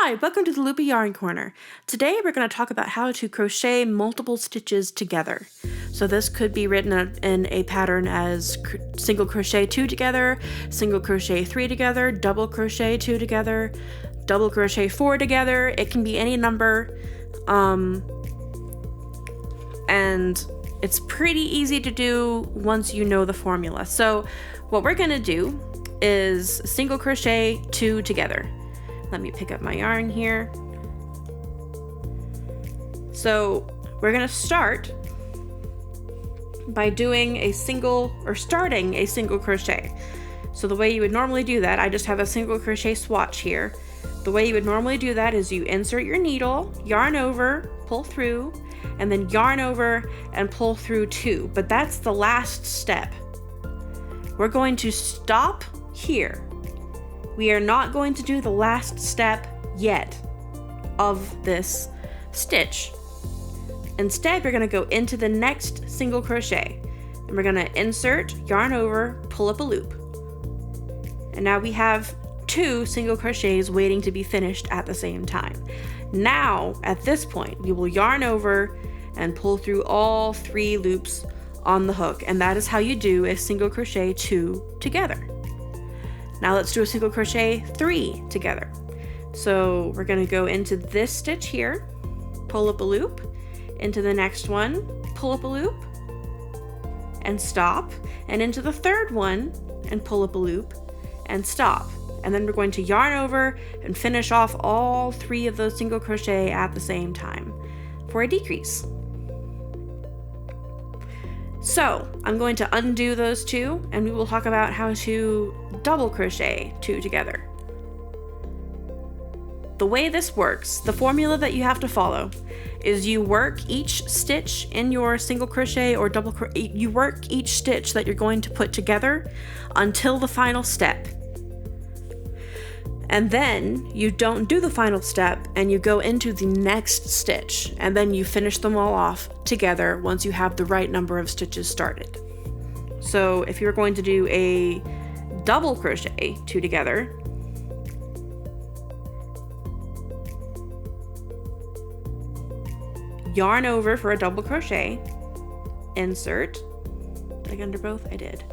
Hi, welcome to the Loopy Yarn Corner. Today we're going to talk about how to crochet multiple stitches together. So this could be written in a pattern as single crochet 2 together, single crochet 3 together, double crochet 2 together, double crochet 4 together. It can be any number, and it's pretty easy to do once you know the formula. So what we're going to do is single crochet 2 together. Let me pick up my yarn here. So we're going to start by doing a single or starting a single crochet. So the way you would normally do that, I just have a single crochet swatch here. The way you would normally do that is you insert your needle, yarn over, pull through, and then yarn over and pull through 2. But that's the last step. We're going to stop here. We are not going to do the last step yet of this stitch. Instead, we're going to go into the next single crochet, and we're going to insert, yarn over, pull up a loop. And now we have 2 single crochets waiting to be finished at the same time. Now, at this point, we will yarn over and pull through all 3 loops on the hook, and that is how you do a single crochet 2 together. Now let's do a single crochet 3 together. So we're going to go into this stitch here, pull up a loop, into the next one, pull up a loop, and stop, and into the third one, and pull up a loop, and stop. And then we're going to yarn over and finish off all 3 of those single crochet at the same time for a decrease. So I'm going to undo those 2, and we will talk about how to double crochet 2 together. The way this works, the formula that you have to follow, is you work each stitch in your single crochet or double crochet, you work each stitch that you're going to put together until the final step. And then you don't do the final step and you go into the next stitch, and then you finish them all off together once you have the right number of stitches started. So if you're going to do a double crochet 2 together, yarn over for a double crochet, insert, did I get under both? I did.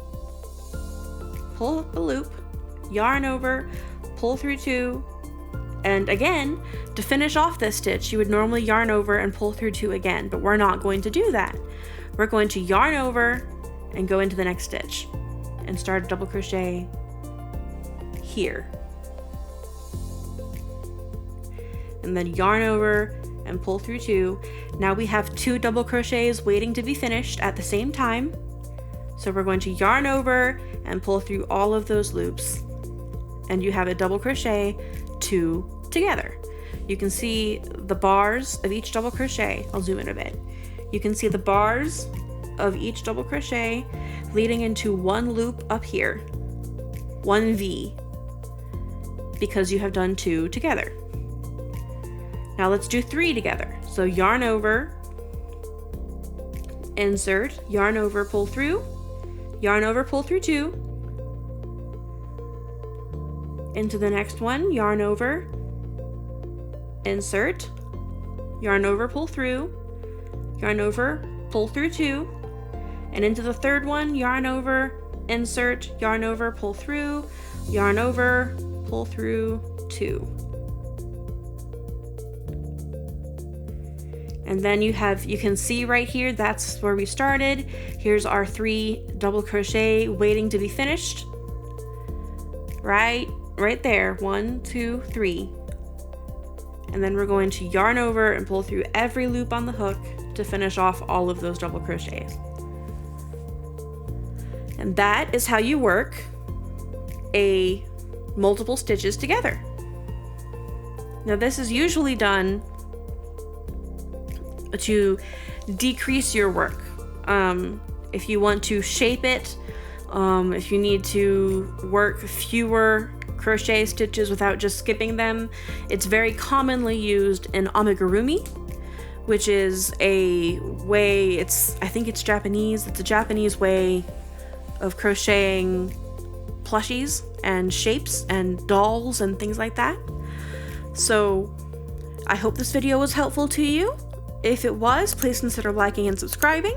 Pull up a loop, yarn over, pull through 2, and again, to finish off this stitch, you would normally yarn over and pull through 2 again, but we're not going to do that. We're going to yarn over and go into the next stitch and start a double crochet here. And then yarn over and pull through 2. Now we have 2 double crochets waiting to be finished at the same time. So we're going to yarn over and pull through all of those loops, and you have a double crochet 2 together. You can see the bars of each double crochet. I'll zoom in a bit. You can see the bars of each double crochet leading into one loop up here, one V, because you have done 2 together. Now let's do 3 together. So yarn over, insert, yarn over, pull through, yarn over, pull through 2, into the next one, yarn over, insert, yarn over, pull through, yarn over, pull through 2, and into the third one, yarn over, insert, yarn over, pull through, yarn over, pull through 2. And then you can see right here, that's where we started. Here's our 3 double crochet waiting to be finished. Right there, 1, 2, 3. And then we're going to yarn over and pull through every loop on the hook to finish off all of those double crochets. And that is how you work a multiple stitches together. Now this is usually done to decrease your work. If you want to shape it, if you need to work fewer crochet stitches without just skipping them, it's very commonly used in amigurumi, which is a way, I think it's Japanese, it's a Japanese way of crocheting plushies and shapes and dolls and things like that. So I hope this video was helpful to you. If it was, please consider liking and subscribing.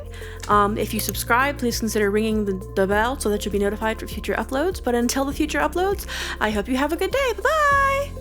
If you subscribe, please consider ringing the bell so that you'll be notified for future uploads. But until the future uploads, I hope you have a good day. Bye-bye!